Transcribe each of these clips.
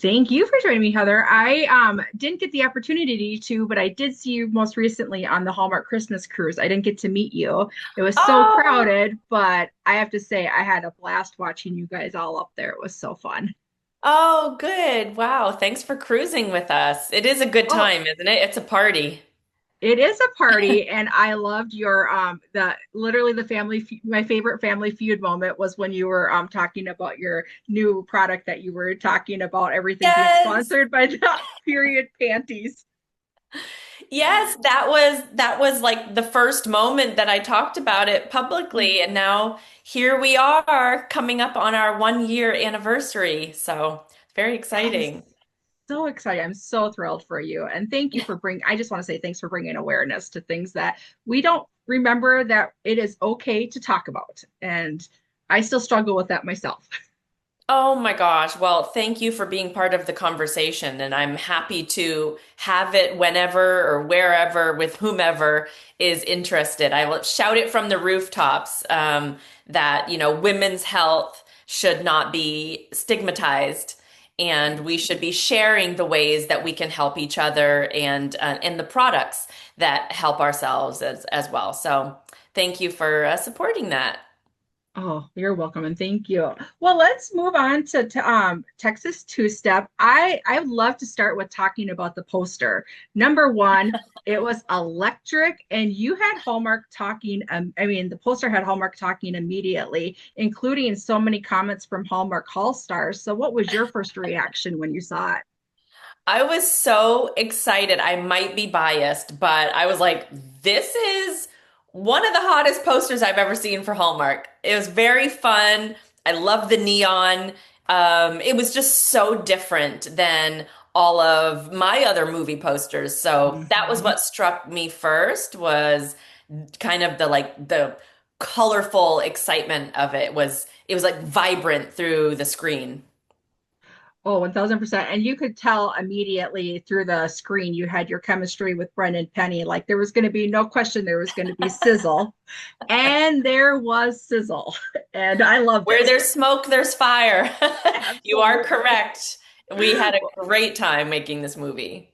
Thank you for joining me, Heather. I didn't get the opportunity to, but I did see you most recently on the Hallmark Christmas cruise. I didn't get to meet you. It was so Oh, crowded, but I have to say I had a blast watching you guys all up there. It was so fun. oh, good. Wow. Thanks for cruising with us. It is a good Oh, time, isn't it? It's a party. it is a party, and I loved your the literally the my favorite Family Feud moment was when you were talking about your new product that you were talking about everything being Yes. sponsored by the period panties. Yes, that was like the first moment that I talked about it publicly, and now here we are coming up on our 1 year anniversary. So, very That is exciting. so excited. I'm so thrilled for you. And thank you for bringing, I just want to say thanks for bringing awareness to things that we don't remember that it is okay to talk about. And I still struggle with that myself. Oh my gosh. Well, thank you for being part of the conversation, and I'm happy to have it whenever or wherever with whomever is interested. I will shout it from the rooftops that, women's health should not be stigmatized, and we should be sharing the ways that we can help each other and the products that help ourselves as well. So, thank you for supporting that. Oh, you're welcome and thank you. Well, let's move on to Texas Two Step. I would love to start with talking about the poster. Number one, it was electric, and you had Hallmark talking. I mean, the poster had Hallmark talking immediately, including so many comments from Hallmark Hall stars. So, what was your first reaction when you saw it? I was so excited. I might be biased, but I was like, this is one of the hottest posters I've ever seen for Hallmark. It was very fun. I love the neon. It was just so different than all of my other movie posters. So that was Mhm. what struck me first was kind of the colorful excitement of it was like vibrant through the screen. Oh, 1000%. And you could tell immediately through the screen you had your chemistry with Brendan Penny. Like there was going to be no question there was going to be sizzle. And there was sizzle. And I loved Where it. there's smoke, there's fire. You are Absolutely. correct. We had a great time making this movie.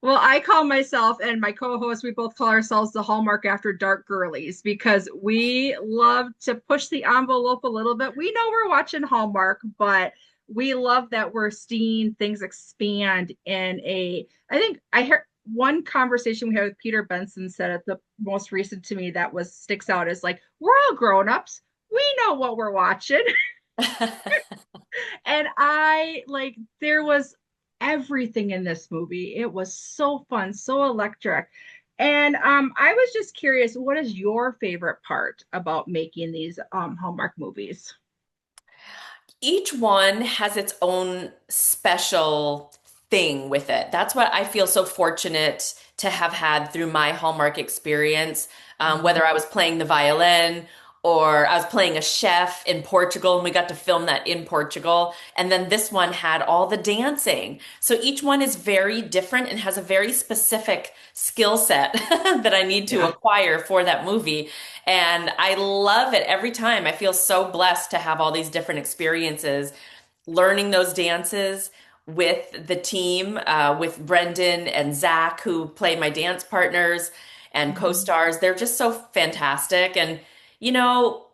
Well, I call myself and my co-host, we both call ourselves the Hallmark After Dark Girlies because we love to push the envelope a little bit. We know we're watching Hallmark, but we love that we're seeing things expand in I think I heard one conversation we had with Peter Benson said it the most recent to me that was sticks out is like, we're all grown-ups. We know what we're watching. And I like there was everything in this movie. It was so fun, so electric. And I was just curious, what is your favorite part about making these Hallmark movies? Each one has its own special thing with it. That's what I feel so fortunate to have had through my Hallmark experience. Whether I was playing the violin or I was playing a chef in Portugal, and we got to film that in Portugal. And then this one had all the dancing. So each one is very different and has a very specific skill set that I need to Yeah. acquire for that movie. And I love it every time. I feel so blessed to have all these different experiences, learning those dances with the team, with Brendan and Zach, who play my dance partners and Mhm. co-stars. They're just so fantastic. And,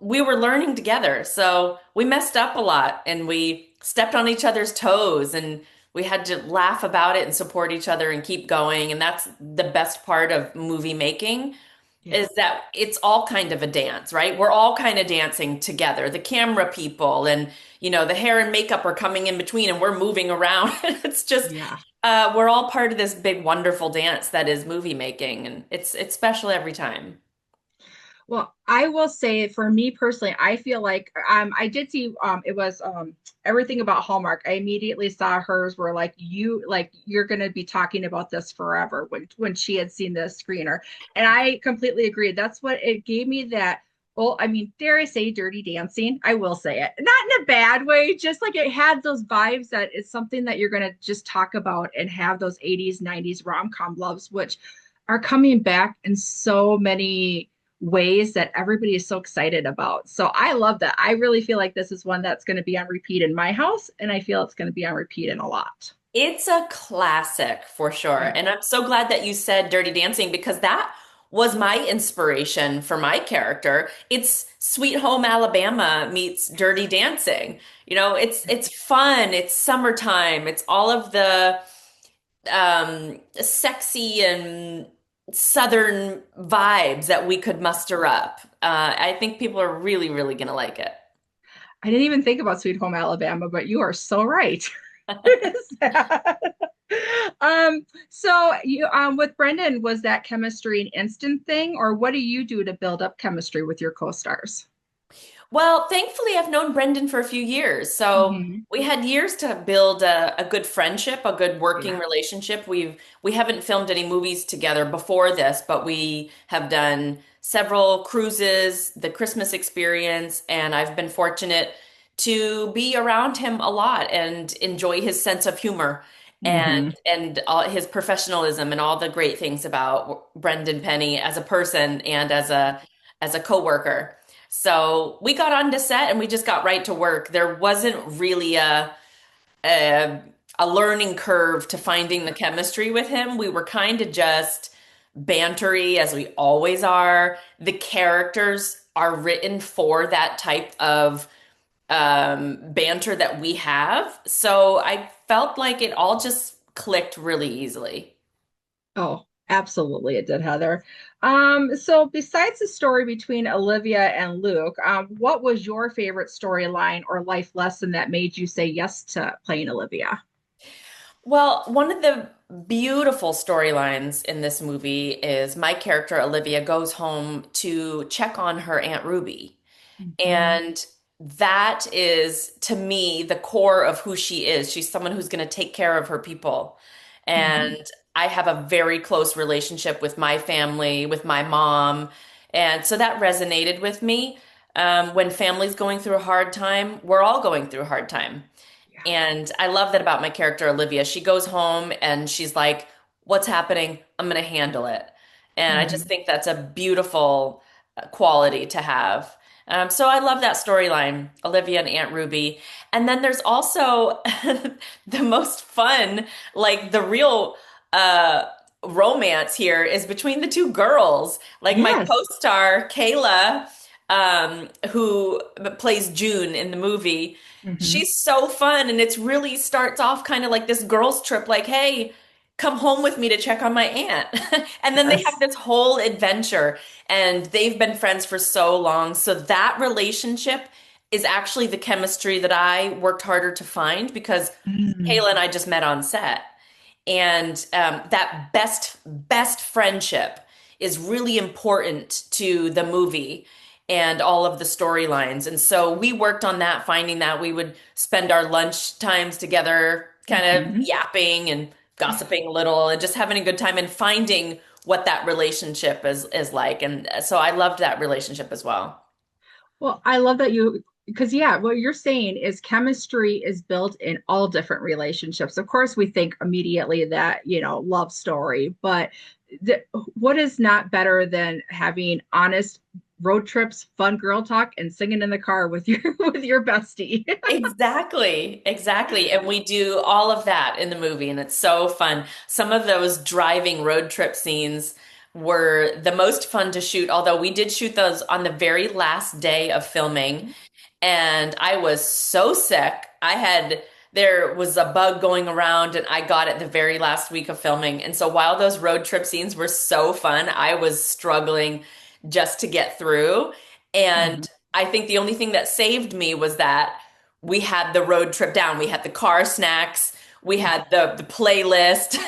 we were learning together. So we messed up a lot and we stepped on each other's toes and we had to laugh about it and support each other and keep going. And that's the best part of movie making Yeah. is that it's all kind of a dance, right? We're all kind of dancing together. The camera people and, the hair and makeup are coming in between and we're moving around. It's just, Yeah. we're all part of this big, wonderful dance that is movie making. And it's special every time. Well, I will say for me personally, I feel like I did see it was everything about Hallmark. I immediately saw hers where you're gonna be talking about this forever when she had seen the screener. And I completely agree. That's what it gave me that. Well, I mean, dare I say dirty dancing? I will say it. Not in a bad way, just like it had those vibes that it's something that you're gonna just talk about and have those 80s, 90s rom-com loves, which are coming back in so many ways that everybody is so excited about. So I love that. I really feel like this is one that's going to be on repeat in my house, and I feel it's going to be on repeat in a lot. It's a classic for sure. Yeah. And I'm so glad that you said Dirty Dancing because that was my inspiration for my character. It's Sweet Home Alabama meets Dirty Dancing. It's fun, it's summertime, it's all of the sexy and southern vibes that we could muster up. I think people are really, really gonna like it. I didn't even think about Sweet Home Alabama, but you are so right. It is that. So you with Brendan, was that chemistry an instant thing, or what do you do to build up chemistry with your co-stars? Well, thankfully, I've known Brendan for a few years. So Hmm. we had years to build a good friendship, a good working Yeah. relationship. We haven't filmed any movies together before this, but we have done several cruises, the Christmas experience, and I've been fortunate to be around him a lot and enjoy his sense of humor and Hmm. and all his professionalism and all the great things about Brendan Penny as a person and as a coworker. So we got onto set and we just got right to work. There wasn't really a, a learning curve to finding the chemistry with him. We were kind of just bantery as we always are. The characters are written for that type of banter that we have. So I felt like it all just clicked really easily. Oh, absolutely, it did, Heather. So besides the story between Olivia and Luke, what was your favorite storyline or life lesson that made you say yes to playing Olivia? Well, one of the beautiful storylines in this movie is my character, Olivia, goes home to check on her Aunt Ruby. Mhm. And that is, to me, the core of who she is. She's someone who's going to take care of her people. Mhm. And I have a very close relationship with my family, with my mom. And so that resonated with me. When family's going through a hard time, we're all going through a hard time. Yeah. And I love that about my character, Olivia. She goes home and she's like, what's happening? I'm going to handle it. And I just Mhm. think that's a beautiful quality to have. So I love that storyline, Olivia and Aunt Ruby. And then there's also the most fun, like the real uh, romance here is between the two girls. Like my Yes. co-star, Kayla, who plays June in the movie. Mhm. She's so fun, and it's really starts off kind of like this girls' trip, like, hey, come home with me to check on my aunt. And then they have Yes. this whole adventure, and they've been friends for so long. So that relationship is actually the chemistry that I worked harder to find because Mm. Kayla and I just met on set. And that best friendship is really important to the movie and all of the storylines. And so we worked on that, finding that we would spend our lunch times together, kind of Mhm. yapping and gossiping a little and just having a good time and finding what that relationship is like. And so I loved that relationship as well. Well, I love that you, because yeah, what you're saying is chemistry is built in all different relationships. Of course, we think immediately that, love story, but the, what is not better than having honest road trips, fun girl talk, and singing in the car with your with your bestie? Exactly, exactly. And we do all of that in the movie, and it's so fun. Some of those driving road trip scenes were the most fun to shoot, although we did shoot those on the very last day of filming, and I was so sick. There was a bug going around, and I got it the very last week of filming. And so while those road trip scenes were so fun, I was struggling just to get through. Mhm. And I think the only thing that saved me was that we had the road trip down. We had the car snacks, we had the playlist,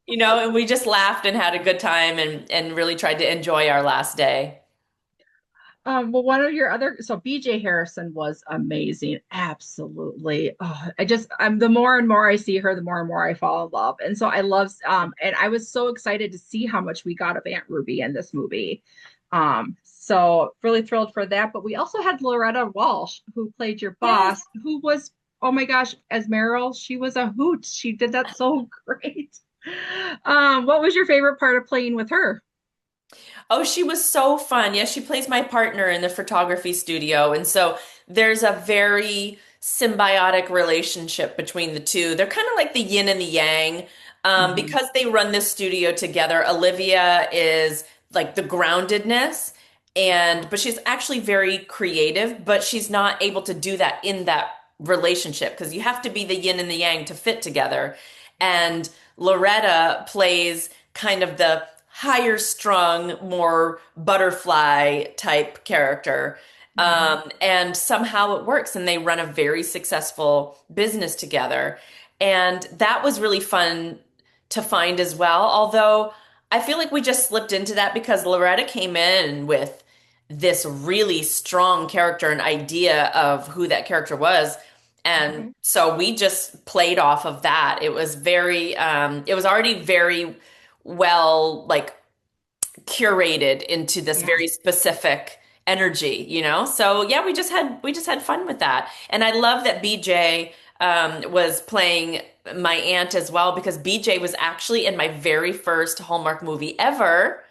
and we just laughed and had a good time and really tried to enjoy our last day. Well, one of your other, so BJ Harrison was amazing. Absolutely. Oh, I'm the more and more I see her, the more and more I fall in love. And so I love, and I was so excited to see how much we got of Aunt Ruby in this movie. So really thrilled for that. But we also had Loretta Walsh, who played your Yes. boss, who was, oh my gosh, as Meryl, she was a hoot. She did that so great. What was your favorite part of playing with her? Oh, she was so fun. Yeah, she plays my partner in the photography studio. And so there's a very symbiotic relationship between the two. They're kind of like the yin and the yang. Hmm. Because they run this studio together, Olivia is like the groundedness, but she's actually very creative, but she's not able to do that in that relationship because you have to be the yin and the yang to fit together. And Loretta plays kind of the higher strung, more butterfly type character. Hmm. And somehow it works, and they run a very successful business together. And that was really fun to find as well. Although I feel like we just slipped into that because Loretta came in with this really strong character and idea of who that character was. And Okay. so we just played off of that. It was already very well, like curated into this Yeah. very specific energy, you know? So yeah, we just had fun with that. And I love that BJ was playing my aunt as well because BJ was actually in my very first Hallmark movie ever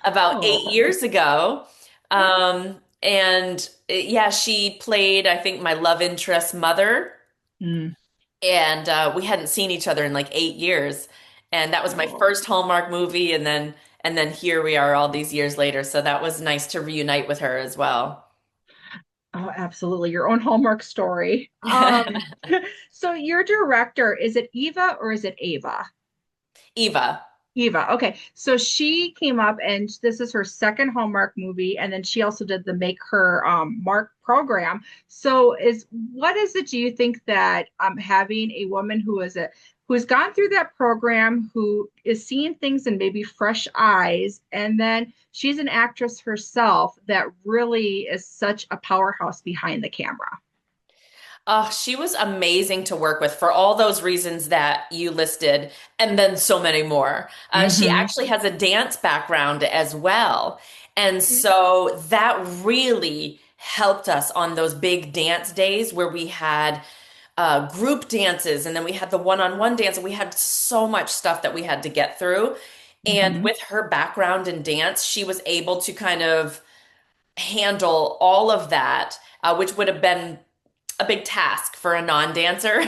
about eight Oh. years ago. Yeah, she played, I think, my love interest mother, Mm. and we hadn't seen each other in like 8 years, and that was my Oh. first Hallmark movie, and then here we are all these years later, so that was nice to reunite with her as well. Oh, absolutely. Your own Hallmark story. So your director, is it Eva or is it Ava? Eva. Eva. Okay. So she came up and this is her second Hallmark movie. And then she also did the Make Her Mark program. So what is it do you think that having a woman who's gone through that program, who is seeing things in maybe fresh eyes, and then she's an actress herself that really is such a powerhouse behind the camera? Oh, she was amazing to work with for all those reasons that you listed, and then so many more. She Mm-hmm. actually has a dance background as well. And so that really helped us on those big dance days where we had group dances and then we had the one-on-one dance, and we had so much stuff that we had to get through. And Mm-hmm. with her background in dance, she was able to kind of handle all of that, which would have been a big task for a non-dancer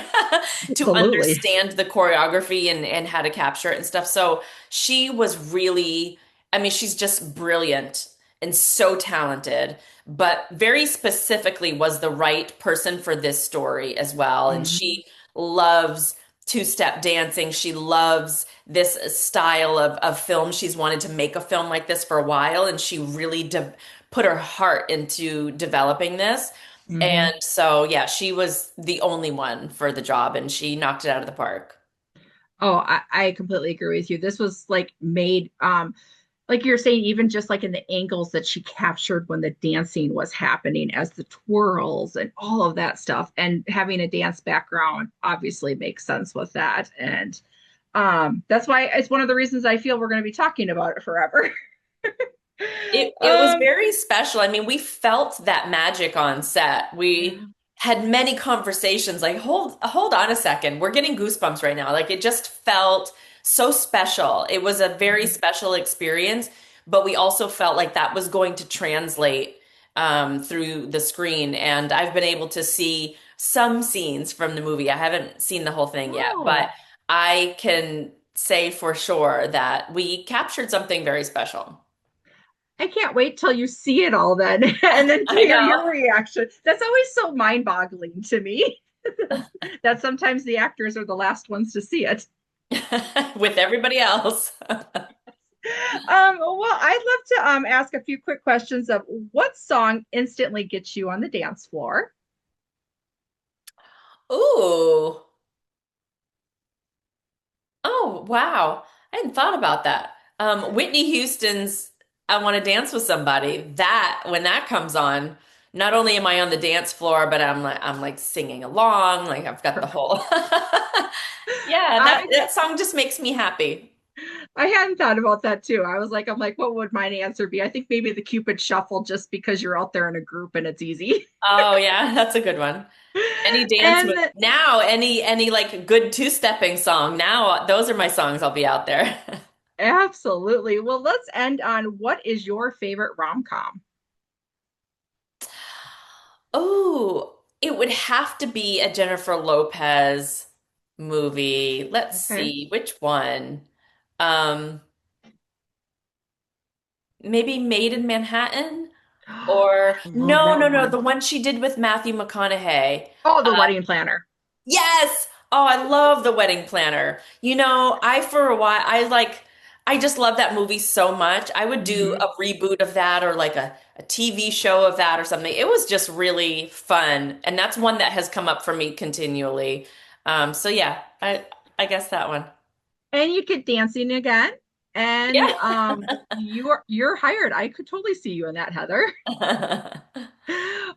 to Absolutely. understand the choreography and how to capture it and stuff. So she was really, I mean, she's just brilliant and so talented, but very specifically was the right person for this story as well. And Mm-hmm. she loves two-step dancing. She loves this style of film. She's wanted to make a film like this for a while, and she really put her heart into developing this. Mm-hmm. And so, yeah, she was the only one for the job, and she knocked it out of the park. Oh, I completely agree with you. This was like made, like you're saying, even just like in the angles that she captured when the dancing was happening, as the twirls and all of that stuff. And having a dance background obviously makes sense with that. And that's why it's one of the reasons I feel we're going to be talking about it forever. It was um, very special. I mean, we felt that magic on set. We yeah. had many conversations like, hold on a second. We're getting goosebumps right now. Like it just felt so special. It was a very Mhm. special experience, but we also felt like that was going to translate through the screen. And I've been able to see some scenes from the movie. I haven't seen the whole thing yet, but Oh, I can say for sure that we captured something very special. I can't wait till you see it all then, and then to I hear know. your reaction. That's always so mind-boggling to me that sometimes the actors are the last ones to see it. With everybody else. Well, I'd love to ask a few quick questions of what song instantly gets you on the dance floor? Ooh. Oh, wow. I hadn't thought about that. Whitney Houston's I Want to Dance with Somebody. That when that comes on, not only am I on the dance floor, but I'm like singing along, like I've got the whole Yeah, I that song just makes me happy. I hadn't thought about that too. I'm like, what would my answer be? I think maybe the Cupid Shuffle, just because you're out there in a group and it's easy. Oh yeah, that's a good one. Any dance And move. Now, any like good two-stepping song. Now, those are my songs I'll be out there. Absolutely. Well, let's end on what is your favorite rom-com? Oh, it would have to be a Jennifer Lopez movie. Let's Okay. see, which one? Um, Maybe Made in Manhattan? Or I love no, that no, no, the one. one she did with Matthew McConaughey. Oh, The Wedding Planner. Yes. Oh, I love The Wedding Planner. I for a while I just love that movie so much. I would do Hmm. a reboot of that or like a TV show of that or something. It was just really fun. And that's one that has come up for me continually. So yeah, I guess that one. And you get dancing again. And Yeah. you're hired. I could totally see you in that, Heather.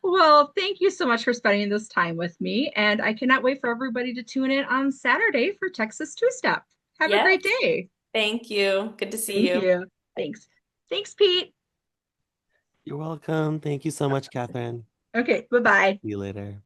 Well, thank you so much for spending this time with me. And I cannot wait for everybody to tune in on Saturday for Texas Two Step. Have a Yes. great day. Thank you. Good to see Thank you. you. Thanks. Thanks, Pete. You're welcome. Thank you so much, Catherine. Okay, bye bye. See you later.